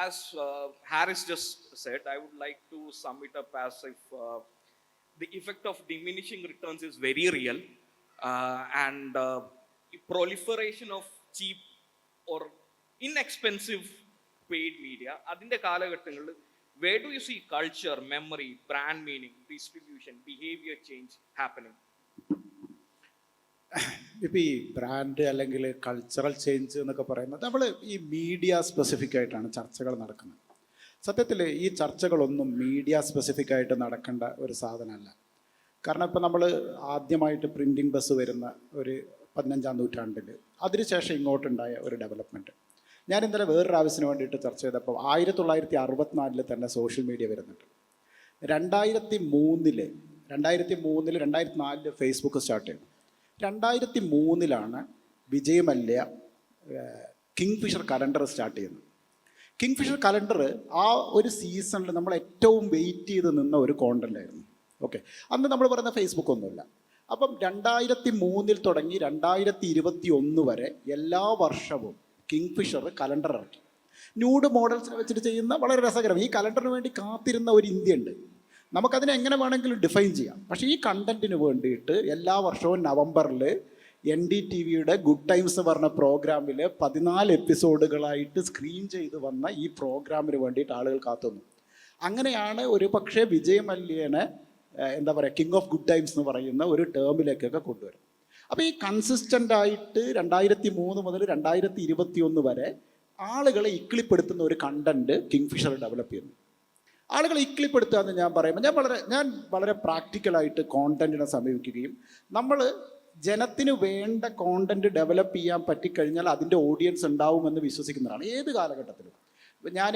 as Harris just said, I would like to sum it up as if the effect of diminishing returns is very real, and proliferation of cheap or inexpensive paid media. അതിൻ്റെ കാലഘട്ടങ്ങളിൽ where do you see culture, memory, brand meaning, distribution, behavior change happening? ഇപ്പം ഈ brand അല്ലെങ്കിൽ cultural change എന്നൊക്കെ പറയുന്നത് നമ്മൾ ഈ media specific ആയിട്ടാണ് ചർച്ചകൾ നടക്കുന്നത്. സത്യത്തിൽ ഈ ചർച്ചകളൊന്നും മീഡിയ സ്പെസിഫിക് ആയിട്ട് നടക്കേണ്ട ഒരു സാധനമല്ല. കാരണം ഇപ്പം നമ്മൾ ആദ്യമായിട്ട് പ്രിൻറ്റിംഗ് ബസ് വരുന്ന ഒരു 15-ാം നൂറ്റാണ്ടിൽ അതിനുശേഷം ഇങ്ങോട്ടുണ്ടായ ഒരു ഡെവലപ്മെൻറ്റ്. ഞാൻ ഇന്നലെ വേറൊരു ആവശ്യത്തിന് വേണ്ടിയിട്ട് ചർച്ച ചെയ്തപ്പോൾ 1964 തന്നെ സോഷ്യൽ മീഡിയ വരുന്നുണ്ട്. 2003 2004 ഫേസ്ബുക്ക് സ്റ്റാർട്ട് ചെയ്തു. 2003 Vijay Mallya Kingfisher calendar start ചെയ്യുന്നത്. കിങ് ഫിഷർ കലണ്ടർ ആ ഒരു സീസണിൽ നമ്മൾ ഏറ്റവും വെയിറ്റ് ചെയ്ത് നിന്ന ഒരു കോണ്ടൻ്റ് ആയിരുന്നു. ഓക്കെ, അന്ന് നമ്മൾ പറയുന്ന ഫേസ്ബുക്ക് ഒന്നുമില്ല. അപ്പം 2003 തുടങ്ങി 2021 വരെ എല്ലാ വർഷവും കിങ് ഫിഷർ കലണ്ടർ ഇറക്കി. ന്യൂഡ് മോഡൽസിനെ വെച്ചിട്ട് ചെയ്യുന്ന വളരെ രസകരം. ഈ കലണ്ടറിന് വേണ്ടി കാത്തിരുന്ന ഒരു ഇന്ത്യ ഉണ്ട്. നമുക്കതിനെ എങ്ങനെ വേണമെങ്കിലും ഡിഫൈൻ ചെയ്യാം. പക്ഷേ ഈ കണ്ടൻറ്റിന് വേണ്ടിയിട്ട് എല്ലാ വർഷവും നവംബറിൽ NDTVയുടെ ഗുഡ് ടൈംസ് പറഞ്ഞ പ്രോഗ്രാമിൽ 14 എപ്പിസോഡുകളായിട്ട് സ്ക്രീൻ ചെയ്ത് വന്ന ഈ പ്രോഗ്രാമിന് വേണ്ടിയിട്ട് ആളുകൾ കാത്തുന്നു. അങ്ങനെയാണ് ഒരു പക്ഷേ വിജയ് മല്യനെ എന്താ പറയുക കിങ് ഓഫ് ഗുഡ് ടൈംസ് എന്ന് പറയുന്ന ഒരു ടേമിലേക്കൊക്കെ കൊണ്ടുവരും. അപ്പോൾ ഈ കൺസിസ്റ്റൻ്റ് ആയിട്ട് 2003 മുതൽ 2021 വരെ ആളുകളെ ഇക്കിളിപ്പെടുത്തുന്ന ഒരു കണ്ടൻറ്റ് കിങ് ഫിഷർ ഡെവലപ്പ് ചെയ്യുന്നു. ആളുകളെ ഇക്കിളിപ്പെടുത്തുക എന്ന് ഞാൻ പറയുമ്പോൾ ഞാൻ വളരെ പ്രാക്ടിക്കലായിട്ട് കോണ്ടൻറ്റിനെ സമീപിക്കുകയും നമ്മൾ ജനത്തിന് വേണ്ട കോണ്ടൻറ്റ് ഡെവലപ്പ് ചെയ്യാൻ പറ്റിക്കഴിഞ്ഞാൽ അതിൻ്റെ ഓഡിയൻസ് ഉണ്ടാവുമെന്ന് വിശ്വസിക്കുന്നതാണ് ഏത് കാലഘട്ടത്തിലും. ഞാൻ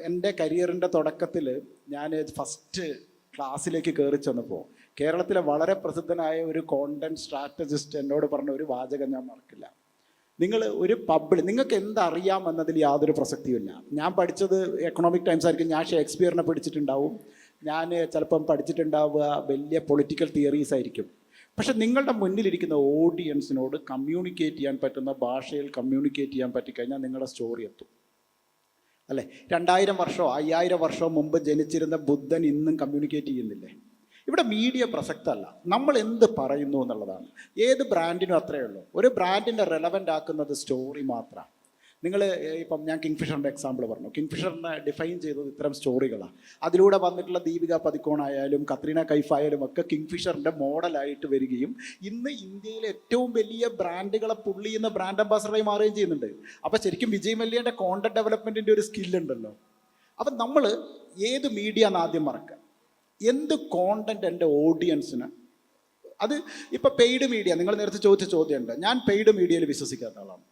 എൻ്റെ കരിയറിൻ്റെ തുടക്കത്തിൽ ഞാൻ ഫസ്റ്റ് ക്ലാസ്സിലേക്ക് കയറി ചെന്നപ്പോൾ കേരളത്തിലെ വളരെ പ്രസിദ്ധനായ ഒരു കോണ്ടൻറ്റ് സ്ട്രാറ്റജിസ്റ്റ് എന്നോട് പറഞ്ഞ ഒരു വാചകം ഞാൻ മറക്കില്ല. നിങ്ങൾ ഒരു നിങ്ങൾക്ക് എന്തറിയാം എന്നതിൽ യാതൊരു പ്രസക്തിയുമില്ല. ഞാൻ പഠിച്ചത് എക്കണോമിക് ടൈംസ് ആയിരിക്കും, ഞാൻ ഷേക്സ്പിയറിനെ പഠിച്ചിട്ടുണ്ടാവും, ഞാൻ ചിലപ്പം പഠിച്ചിട്ടുണ്ടാവുക വലിയ പൊളിറ്റിക്കൽ തിയറീസ് ആയിരിക്കും. പക്ഷെ നിങ്ങളുടെ മുന്നിലിരിക്കുന്ന ഓഡിയൻസിനോട് കമ്മ്യൂണിക്കേറ്റ് ചെയ്യാൻ പറ്റുന്ന ഭാഷയിൽ കമ്മ്യൂണിക്കേറ്റ് ചെയ്യാൻ പറ്റിക്കഴിഞ്ഞാൽ നിങ്ങളുടെ സ്റ്റോറി എത്തും. അല്ലേ, 2000 വർഷമോ 5000 വർഷമോ മുമ്പ് ജനിച്ചിരുന്ന ബുദ്ധൻ ഇന്നും കമ്മ്യൂണിക്കേറ്റ് ചെയ്യുന്നില്ലേ? ഇവിടെ മീഡിയ പ്രസക്തമല്ല, നമ്മൾ എന്ത് പറയുന്നു എന്നുള്ളതാണ്. ഏത് ബ്രാൻഡിനും അത്രയേ ഉള്ളൂ. ഒരു ബ്രാൻഡിനെ റെലവൻ്റ് ആക്കുന്നത് സ്റ്റോറി മാത്രമാണ്. നിങ്ങൾ ഇപ്പം ഞാൻ കിങ് ഫിഷറിൻ്റെ എക്സാമ്പിൾ പറഞ്ഞു. കിങ് ഫിഷറിനെ ഡിഫൈൻ ചെയ്തത് ഇത്തരം സ്റ്റോറികളാണ്. അതിലൂടെ വന്നിട്ടുള്ള ദീപിക പദിക്കോണായാലും കത്രീന കൈഫ് ആയാലും ഒക്കെ കിങ് ഫിഷറിൻ്റെ മോഡലായിട്ട് വരികയും ഇന്ന് ഇന്ത്യയിലെ ഏറ്റവും വലിയ ബ്രാൻഡുകളെ പുള്ളി ചെയ്യുന്ന ബ്രാൻഡ് അംബാസഡറായി മാറുകയും ചെയ്യുന്നുണ്ട്. അപ്പോൾ ശരിക്കും വിജയ് മല്യൻ്റെ കോണ്ടന്റ് ഡെവലപ്മെൻറ്റിൻ്റെ ഒരു സ്കില്ലുണ്ടല്ലോ. അപ്പം നമ്മൾ ഏത് മീഡിയ എന്ന് ആദ്യം മറക്കുക, എന്ത് കോണ്ടന്റ് എൻ്റെ ഓഡിയൻസിന്. അത് ഇപ്പോൾ പെയ്ഡ് മീഡിയ, നിങ്ങൾ നേരത്തെ ചോദിച്ച ചോദ്യമുണ്ട്. ഞാൻ പെയ്ഡ് മീഡിയയിൽ വിശ്വസിക്കാത്ത ആളാണ്.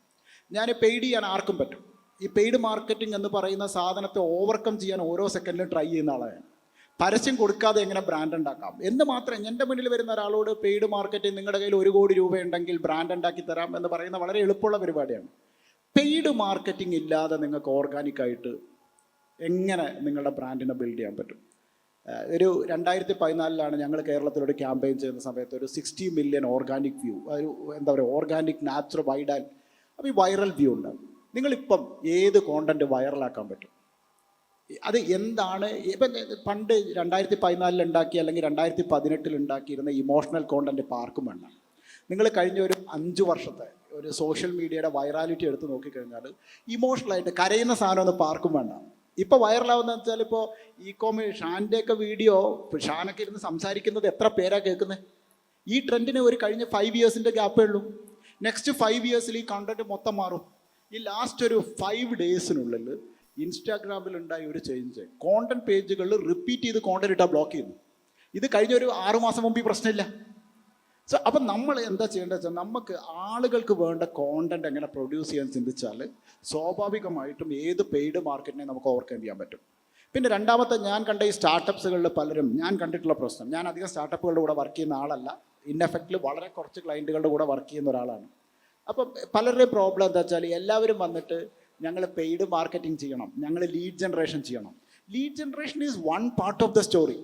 ഞാൻ പെയ്ഡ് ചെയ്യാൻ ആർക്കും പറ്റും. ഈ പെയ്ഡ് മാർക്കറ്റിംഗ് എന്ന് പറയുന്ന സാധനത്തെ ഓവർകം ചെയ്യാൻ ഓരോ സെക്കൻഡിലും ട്രൈ ചെയ്യുന്ന ആളാണ്. പരസ്യം കൊടുക്കാതെ എങ്ങനെ ബ്രാൻഡ് ഉണ്ടാക്കാം എന്ന് മാത്രം. എൻ്റെ മുന്നിൽ വരുന്ന ഒരാളോട് പെയ്ഡ് മാർക്കറ്റിംഗ് നിങ്ങളുടെ കയ്യിൽ 1 കോടി രൂപ ഉണ്ടെങ്കിൽ ബ്രാൻഡ് ഉണ്ടാക്കി തരാം എന്ന് പറയുന്ന വളരെ എളുപ്പമുള്ള പരിപാടിയാണ്. പെയ്ഡ് മാർക്കറ്റിംഗ് ഇല്ലാതെ നിങ്ങൾക്ക് ഓർഗാനിക്കായിട്ട് എങ്ങനെ നിങ്ങളുടെ ബ്രാൻഡിനെ ബിൽഡ് ചെയ്യാൻ പറ്റും? ഒരു 2014 ഞങ്ങൾ കേരളത്തിലൊരു ക്യാമ്പയിൻ ചെയ്യുന്ന സമയത്ത് ഒരു 60 മില്യൺ ഓർഗാനിക് വ്യൂ, ഒരു എന്താ പറയുക ഓർഗാനിക് നാച്ചുറൽ വൈഡാൽ. അപ്പോൾ ഈ വൈറൽ വ്യൂ ഉണ്ട്. നിങ്ങളിപ്പം ഏത് കോണ്ടന്റ് വൈറലാക്കാൻ പറ്റും? അത് എന്താണ്? ഇപ്പം പണ്ട് 2014 ഉണ്ടാക്കി അല്ലെങ്കിൽ 2018 ഉണ്ടാക്കിയിരുന്ന ഇമോഷണൽ കോണ്ടന്റ് ഇപ്പോൾ ആർക്കും വേണ്ട. നിങ്ങൾ കഴിഞ്ഞ ഒരു 5 വർഷത്തെ ഒരു സോഷ്യൽ മീഡിയയുടെ വൈറാലിറ്റി എടുത്ത് നോക്കിക്കഴിഞ്ഞാൽ ഇമോഷണലായിട്ട് കരയുന്ന സാധനമൊന്നും ഇപ്പോൾ ആർക്കും വേണ്ട. ഇപ്പോൾ വൈറലാവുന്ന വെച്ചാൽ ഇപ്പോൾ ഷാൻ്റെയൊക്കെ വീഡിയോ, ഷാനൊക്കെ ഇരുന്ന് സംസാരിക്കുന്നത് എത്ര പേരാണ് കേൾക്കുന്നത്? ഈ ട്രെൻഡിന് ഒരു കഴിഞ്ഞ 5 ഇയേഴ്സിൻ്റെ ഗ്യാപ്പേ ഉള്ളൂ. നെക്സ്റ്റ് 5 ഇയേഴ്സിൽ ഈ കണ്ടന്റ് മൊത്തം മാറും. ഈ ലാസ്റ്റ് ഒരു 5 ഡേയ്സിനുള്ളിൽ ഇൻസ്റ്റാഗ്രാമിലുണ്ടായ ഒരു ചേഞ്ച്, കോണ്ടന്റ് പേജുകളിൽ റിപ്പീറ്റ് ചെയ്ത് കോണ്ടന്റ് ഇട്ടാൽ ബ്ലോക്ക് ചെയ്യുന്നു. ഇത് കഴിഞ്ഞ ഒരു 6 മാസം മുമ്പ് ഈ പ്രശ്നമില്ല. സോ അപ്പം നമ്മൾ എന്താ ചെയ്യേണ്ടത് വെച്ചാൽ നമുക്ക് ആളുകൾക്ക് വേണ്ട കോണ്ടന്റ് എങ്ങനെ പ്രൊഡ്യൂസ് ചെയ്യാൻ ചിന്തിച്ചാൽ സ്വാഭാവികമായിട്ടും ഏത് പെയ്ഡ് മാർക്കറ്റിനെ നമുക്ക് ഓവർകം ചെയ്യാൻ പറ്റും. പിന്നെ രണ്ടാമത്തെ ഞാൻ കണ്ട ഈ സ്റ്റാർട്ടപ്സുകളിൽ പലരും ഞാൻ കണ്ടിട്ടുള്ള പ്രശ്നം, ഞാൻ അധികം സ്റ്റാർട്ടപ്പുകളുടെ കൂടെ വർക്ക് ചെയ്യുന്ന ആളല്ല, ഇൻഎഫക്റ്റിൽ വളരെ കുറച്ച് ക്ലയൻറ്റുകളുടെ കൂടെ വർക്ക് ചെയ്യുന്ന ഒരാളാണ്. അപ്പം പലരുടെയും പ്രോബ്ലം എന്താ വെച്ചാൽ എല്ലാവരും വന്നിട്ട് ഞങ്ങൾ പെയ്ഡ് മാർക്കറ്റിംഗ് ചെയ്യണം, ഞങ്ങൾ ലീഡ് ജനറേഷൻ ചെയ്യണം. Lead generation is one part of the story.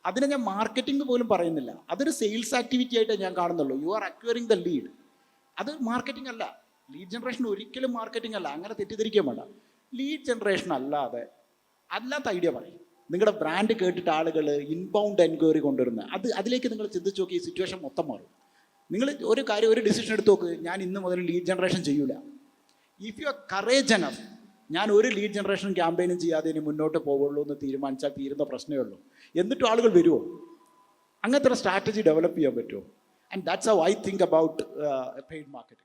അതിനെ ഞാൻ മാർക്കറ്റിംഗ് പോലും പറയുന്നില്ല, അതൊരു സെയിൽസ് ആക്ടിവിറ്റി ആയിട്ട് ഞാൻ കാണുന്നുള്ളൂ. You are acquiring the lead, അത് മാർക്കറ്റിംഗ് അല്ല. ലീഡ് ജനറേഷൻ ഒരിക്കലും മാർക്കറ്റിംഗ് അല്ല, അങ്ങനെ തെറ്റിദ്ധരിക്കാൻ വേണ്ട. ലീഡ് ജനറേഷൻ അല്ലാത്ത ഐഡിയ പറയും. നിങ്ങളുടെ ബ്രാൻഡ് കേട്ടിട്ട് ആളുകൾ ഇൻബൗണ്ട് എൻക്വയറി കൊണ്ടുവരുന്നത് അതിലേക്ക് നിങ്ങൾ ചിന്തിച്ച് നോക്കി, ഈ സിറ്റുവേഷൻ മൊത്തം മാറും. നിങ്ങൾ ഒരു ഡിസിഷൻ എടുത്ത് നോക്ക്, ഞാൻ ഇന്ന് മുതൽ ലീഡ് ജനറേഷൻ ചെയ്യൂല. If you are courage enough, ഞാൻ ഒരു ലീഡ് ജനറേഷൻ ക്യാമ്പയിനും ചെയ്യാതെ ഇനി മുന്നോട്ട് പോകുള്ളൂ എന്ന് തീരുമാനിച്ചാൽ തീരുന്ന പ്രശ്നമേ ഉള്ളൂ. എന്നിട്ടും ആളുകൾ വരുമോ? അങ്ങനത്തെ ഒരു സ്ട്രാറ്റജി ഡെവലപ്പ് ചെയ്യാൻ പറ്റുമോ? And that's how I think about paid marketing.